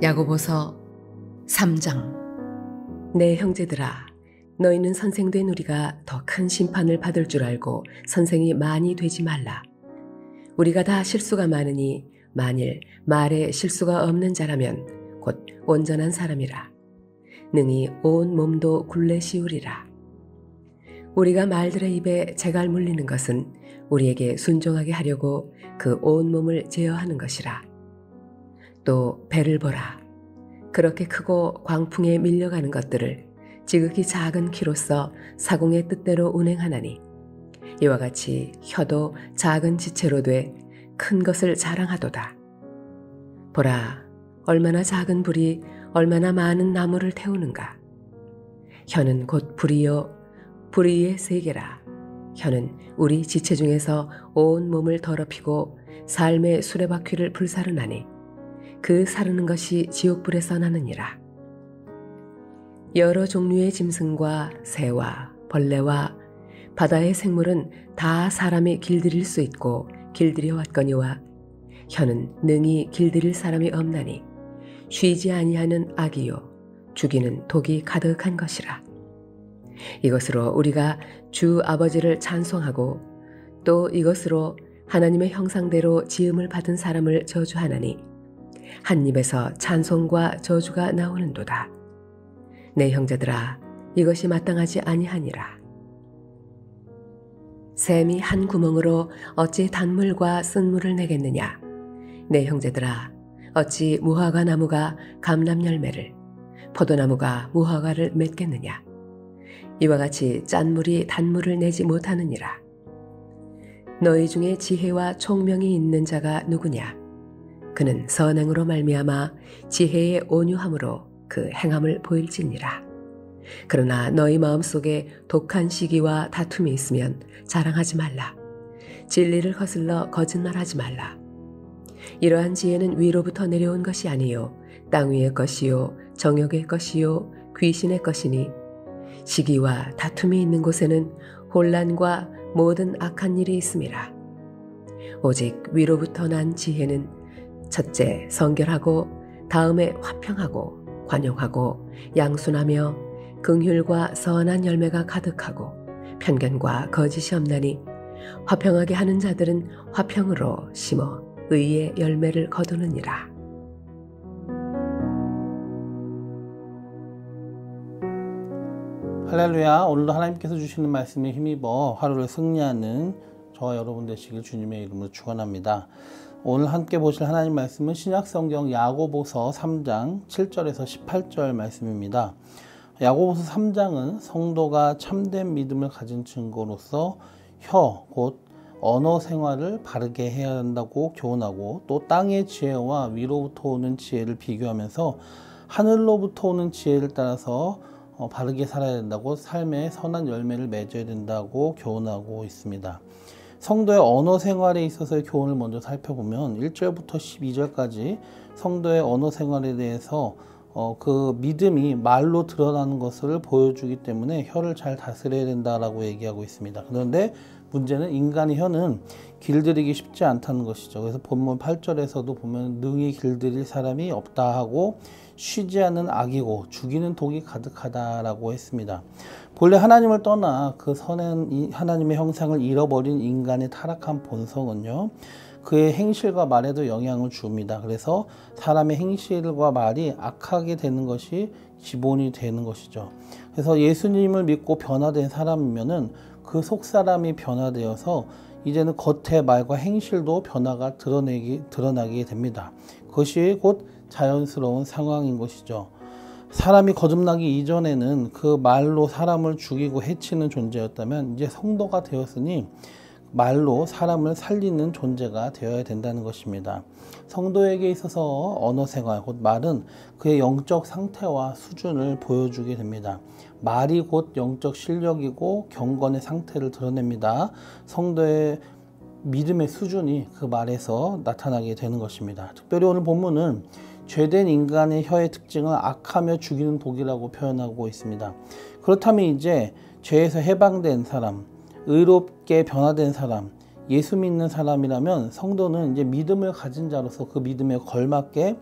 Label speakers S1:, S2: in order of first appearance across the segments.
S1: 야고보서 3장.
S2: 내 형제들아, 너희는 선생된 우리가 더 큰 심판을 받을 줄 알고 선생이 많이 되지 말라. 우리가 다 실수가 많으니 만일 말에 실수가 없는 자라면 곧 온전한 사람이라. 능히 온 몸도 굴레 씌우리라. 우리가 말들의 입에 재갈 물리는 것은 우리에게 순종하게 하려고 그 온 몸을 제어하는 것이라. 또 배를 보라. 그렇게 크고 광풍에 밀려가는 것들을 지극히 작은 키로서 사공의 뜻대로 운행하나니, 이와 같이 혀도 작은 지체로 돼 큰 것을 자랑하도다. 보라, 얼마나 작은 불이 얼마나 많은 나무를 태우는가. 혀는 곧 불이요, 불의의 세계라. 혀는 우리 지체 중에서 온 몸을 더럽히고 삶의 수레바퀴를 불사르나니, 그 사르는 것이 지옥불에서 나느니라. 여러 종류의 짐승과 새와 벌레와 바다의 생물은 다 사람이 길들일 수 있고 길들여 왔거니와, 혀는 능히 길들일 사람이 없나니 쉬지 아니하는 악이요 죽이는 독이 가득한 것이라. 이것으로 우리가 주 아버지를 찬송하고 또 이것으로 하나님의 형상대로 지음을 받은 사람을 저주하나니, 한 입에서 찬송과 저주가 나오는도다. 내 형제들아, 이것이 마땅하지 아니하니라. 샘이 한 구멍으로 어찌 단물과 쓴물을 내겠느냐. 내 형제들아, 어찌 무화과 나무가 감람 열매를, 포도나무가 무화과를 맺겠느냐. 이와 같이 짠물이 단물을 내지 못하느니라. 너희 중에 지혜와 총명이 있는 자가 누구냐. 그는 선행으로 말미암아 지혜의 온유함으로 그 행함을 보일지니라. 그러나 너희 마음속에 독한 시기와 다툼이 있으면 자랑하지 말라. 진리를 거슬러 거짓말하지 말라. 이러한 지혜는 위로부터 내려온 것이 아니요 땅 위의 것이요 정욕의 것이요 귀신의 것이니, 시기와 다툼이 있는 곳에는 혼란과 모든 악한 일이 있음이라. 오직 위로부터 난 지혜는 첫째 성결하고, 다음에 화평하고 관용하고 양순하며 긍휼과 선한 열매가 가득하고 편견과 거짓이 없나니, 화평하게 하는 자들은 화평으로 심어 의의 열매를 거두느니라.
S3: 할렐루야. 오늘도 하나님께서 주시는 말씀에 힘입어 하루를 승리하는 저와 여러분 되시길 주님의 이름으로 축원합니다. 오늘 함께 보실 하나님 말씀은 신약성경 야고보서 3장 7절에서 18절 말씀입니다. 야고보서 3장은 성도가 참된 믿음을 가진 증거로서 혀, 곧 언어 생활을 바르게 해야 한다고 교훈하고, 또 땅의 지혜와 위로부터 오는 지혜를 비교하면서 하늘로부터 오는 지혜를 따라서 바르게 살아야 된다고, 삶의 선한 열매를 맺어야 된다고 교훈하고 있습니다. 성도의 언어 생활에 있어서의 교훈을 먼저 살펴보면 1절부터 12절까지 성도의 언어 생활에 대해서 그 믿음이 말로 드러나는 것을 보여주기 때문에 혀를 잘 다스려야 된다라고 얘기하고 있습니다. 그런데 문제는 인간의 혀는 길들이기 쉽지 않다는 것이죠. 그래서 본문 8절에서도 보면 능히 길들일 사람이 없다 하고, 쉬지 않는 악이고 죽이는 독이 가득하다라고 했습니다. 본래 하나님을 떠나 그 선한 하나님의 형상을 잃어버린 인간의 타락한 본성은요, 그의 행실과 말에도 영향을 줍니다. 그래서 사람의 행실과 말이 악하게 되는 것이 기본이 되는 것이죠. 그래서 예수님을 믿고 변화된 사람이면은 그 속사람이 변화되어서 이제는 겉의 말과 행실도 변화가 드러나게 됩니다. 그것이 곧 자연스러운 상황인 것이죠. 사람이 거듭나기 이전에는 그 말로 사람을 죽이고 해치는 존재였다면, 이제 성도가 되었으니 말로 사람을 살리는 존재가 되어야 된다는 것입니다. 성도에게 있어서 언어 생활, 곧 말은 그의 영적 상태와 수준을 보여주게 됩니다. 말이 곧 영적 실력이고 경건의 상태를 드러냅니다. 성도의 믿음의 수준이 그 말에서 나타나게 되는 것입니다. 특별히 오늘 본문은 죄된 인간의 혀의 특징을 악하며 죽이는 독이라고 표현하고 있습니다. 그렇다면 이제 죄에서 해방된 사람, 의롭게 변화된 사람, 예수 믿는 사람이라면 성도는 이제 믿음을 가진 자로서 그 믿음에 걸맞게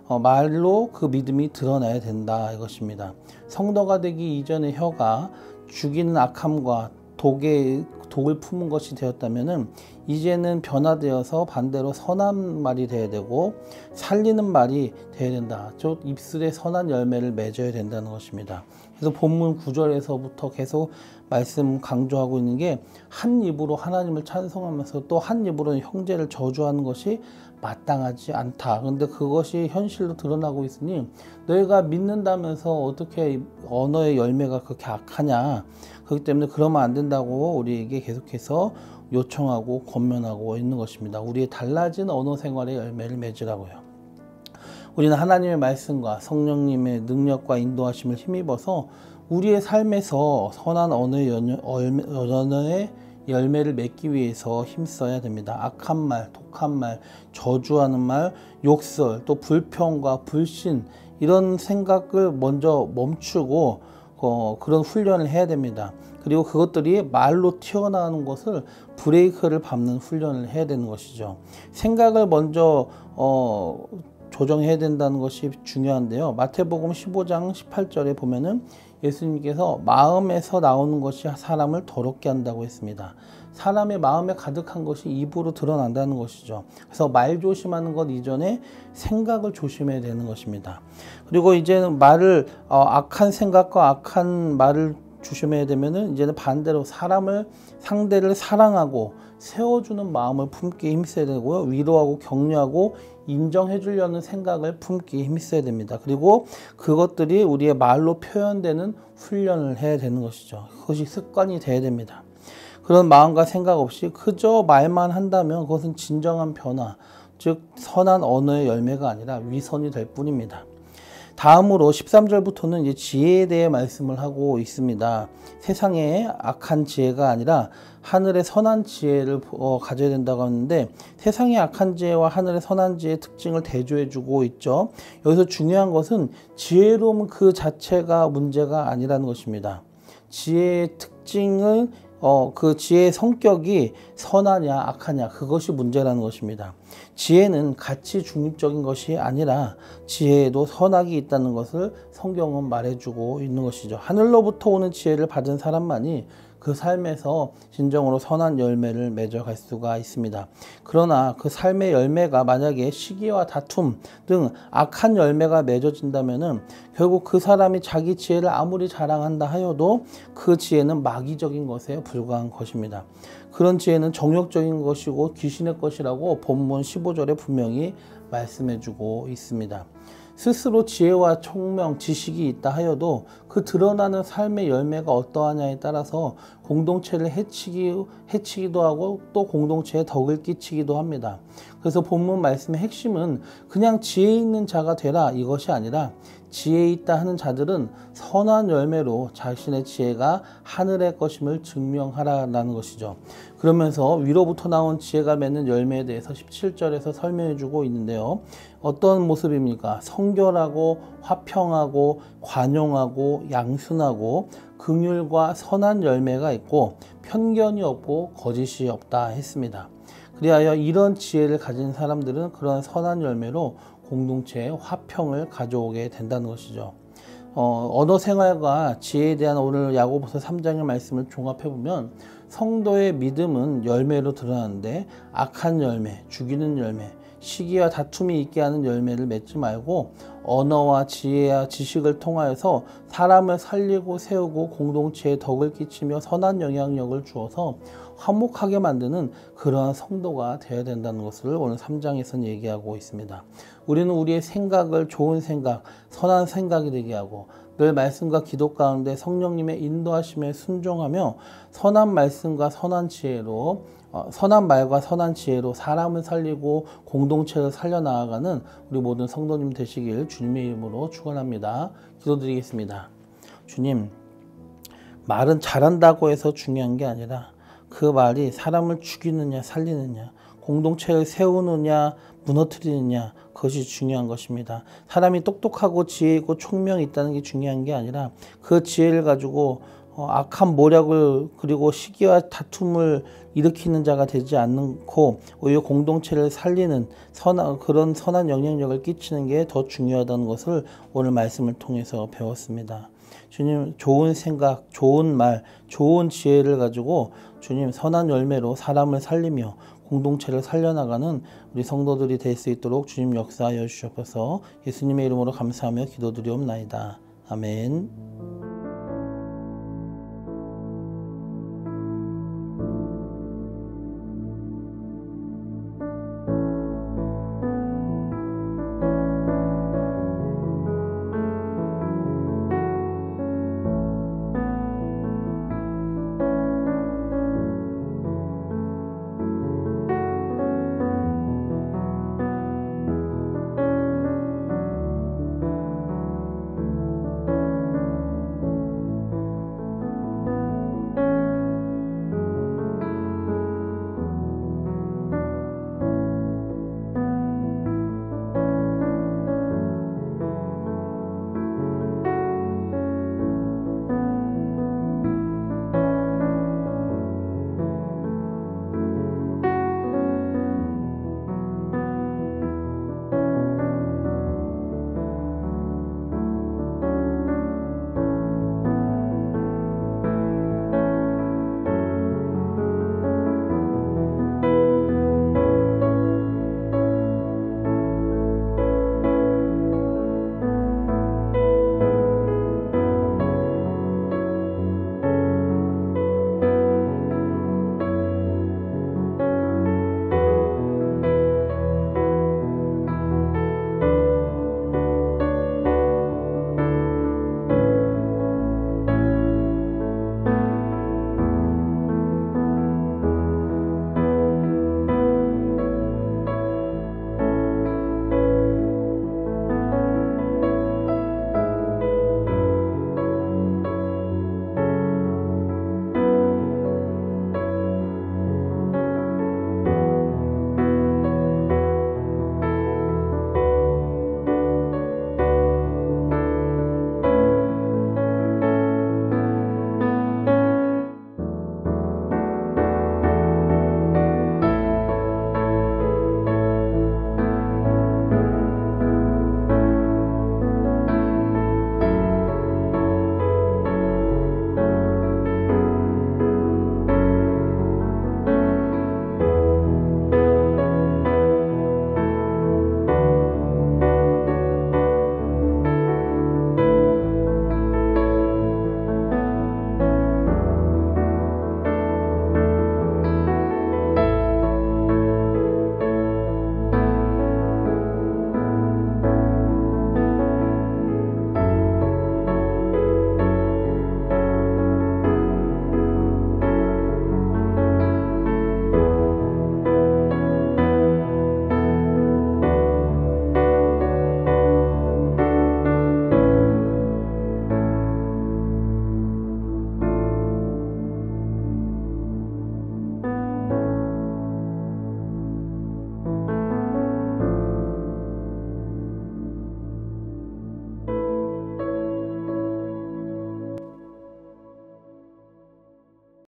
S3: 말로 그 믿음이 드러나야 된다 이것입니다. 성도가 되기 이전의 혀가 죽이는 악함과 독을 품은 것이 되었다면은 이제는 변화되어서 반대로 선한 말이 되어야 되고 살리는 말이 되어야 된다. 즉 입술에 선한 열매를 맺어야 된다는 것입니다. 그래서 본문 9절에서부터 계속 말씀 강조하고 있는 게 한 입으로 하나님을 찬송하면서 또 한 입으로는 형제를 저주하는 것이 마땅하지 않다. 그런데 그것이 현실로 드러나고 있으니 너희가 믿는다면서 어떻게 언어의 열매가 그렇게 악하냐. 그렇기 때문에 그러면 안 된다고 우리에게 계속해서 요청하고 권면하고 있는 것입니다. 우리의 달라진 언어 생활의 열매를 맺으라고요. 우리는 하나님의 말씀과 성령님의 능력과 인도하심을 힘입어서 우리의 삶에서 선한 언어의 열매를 맺기 위해서 힘써야 됩니다. 악한 말, 독한 말, 저주하는 말, 욕설, 또 불평과 불신 이런 생각을 먼저 멈추고 그런 훈련을 해야 됩니다. 그리고 그것들이 말로 튀어나오는 것을 브레이크를 밟는 훈련을 해야 되는 것이죠. 생각을 먼저 조정해야 된다는 것이 중요한데요. 마태복음 15장 18절에 보면은 예수님께서 마음에서 나오는 것이 사람을 더럽게 한다고 했습니다. 사람의 마음에 가득한 것이 입으로 드러난다는 것이죠. 그래서 말 조심하는 것 이전에 생각을 조심해야 되는 것입니다. 그리고 이제는 말을 악한 생각과 악한 말을 조심해야 되면은 이제는 반대로 상대를 사랑하고 세워주는 마음을 품기에 힘써야 되고요. 위로하고 격려하고 인정해 주려는 생각을 품기에 힘써야 됩니다. 그리고 그것들이 우리의 말로 표현되는 훈련을 해야 되는 것이죠. 그것이 습관이 돼야 됩니다. 그런 마음과 생각 없이 그저 말만 한다면 그것은 진정한 변화, 즉 선한 언어의 열매가 아니라 위선이 될 뿐입니다. 다음으로 13절부터는 이제 지혜에 대해 말씀을 하고 있습니다. 세상에 악한 지혜가 아니라 하늘의 선한 지혜를 가져야 된다고 하는데 세상의 악한 지혜와 하늘의 선한 지혜의 특징을 대조해 주고 있죠. 여기서 중요한 것은 지혜로움 그 자체가 문제가 아니라는 것입니다. 지혜의 특징을 그 지혜의 성격이 선하냐 악하냐 그것이 문제라는 것입니다. 지혜는 가치 중립적인 것이 아니라 지혜에도 선악이 있다는 것을 성경은 말해주고 있는 것이죠. 하늘로부터 오는 지혜를 받은 사람만이 그 삶에서 진정으로 선한 열매를 맺어갈 수가 있습니다. 그러나 그 삶의 열매가 만약에 시기와 다툼 등 악한 열매가 맺어진다면은 결국 그 사람이 자기 지혜를 아무리 자랑한다 하여도 그 지혜는 마귀적인 것에 불과한 것입니다. 그런 지혜는 정욕적인 것이고 귀신의 것이라고 본문 15절에 분명히 말씀해주고 있습니다. 스스로 지혜와 총명, 지식이 있다 하여도 그 드러나는 삶의 열매가 어떠하냐에 따라서 공동체를 해치기도 하고 또 공동체에 덕을 끼치기도 합니다. 그래서 본문 말씀의 핵심은 그냥 지혜 있는 자가 되라 이것이 아니라 지혜 있다 하는 자들은 선한 열매로 자신의 지혜가 하늘의 것임을 증명하라라는 것이죠. 그러면서 위로부터 나온 지혜가 맺는 열매에 대해서 17절에서 설명해 주고 있는데요. 어떤 모습입니까? 성결하고 화평하고 관용하고 양순하고 긍휼과 선한 열매가 있고 편견이 없고 거짓이 없다 했습니다. 그리하여 이런 지혜를 가진 사람들은 그런 선한 열매로 공동체의 화평을 가져오게 된다는 것이죠. 언어 생활과 지혜에 대한 오늘 야고보서 3장의 말씀을 종합해보면 성도의 믿음은 열매로 드러나는데 악한 열매, 죽이는 열매, 시기와 다툼이 있게 하는 열매를 맺지 말고 언어와 지혜와 지식을 통하여서 사람을 살리고 세우고 공동체에 덕을 끼치며 선한 영향력을 주어서 화목하게 만드는 그러한 성도가 되어야 된다는 것을 오늘 3장에서는 얘기하고 있습니다. 우리는 우리의 생각을 좋은 생각, 선한 생각이 되게 하고 늘 말씀과 기도 가운데 성령님의 인도하심에 순종하며 선한 말씀과 선한 지혜로 선한 말과 선한 지혜로 사람을 살리고 공동체를 살려나가는 우리 모든 성도님 되시길 주님의 이름으로 축원합니다. 기도드리겠습니다. 주님, 말은 잘한다고 해서 중요한 게 아니라 그 말이 사람을 죽이느냐 살리느냐 공동체를 세우느냐 무너뜨리느냐 그것이 중요한 것입니다. 사람이 똑똑하고 지혜 있고 총명이 있다는 게 중요한 게 아니라 그 지혜를 가지고 악한 모략을 그리고 시기와 다툼을 일으키는 자가 되지 않고 오히려 공동체를 살리는 그런 선한 영향력을 끼치는 게 더 중요하다는 것을 오늘 말씀을 통해서 배웠습니다. 주님, 좋은 생각, 좋은 말, 좋은 지혜를 가지고 주님 선한 열매로 사람을 살리며 공동체를 살려나가는 우리 성도들이 될 수 있도록 주님 역사하여 주시옵소서. 예수님의 이름으로 감사하며 기도드리옵나이다. 아멘.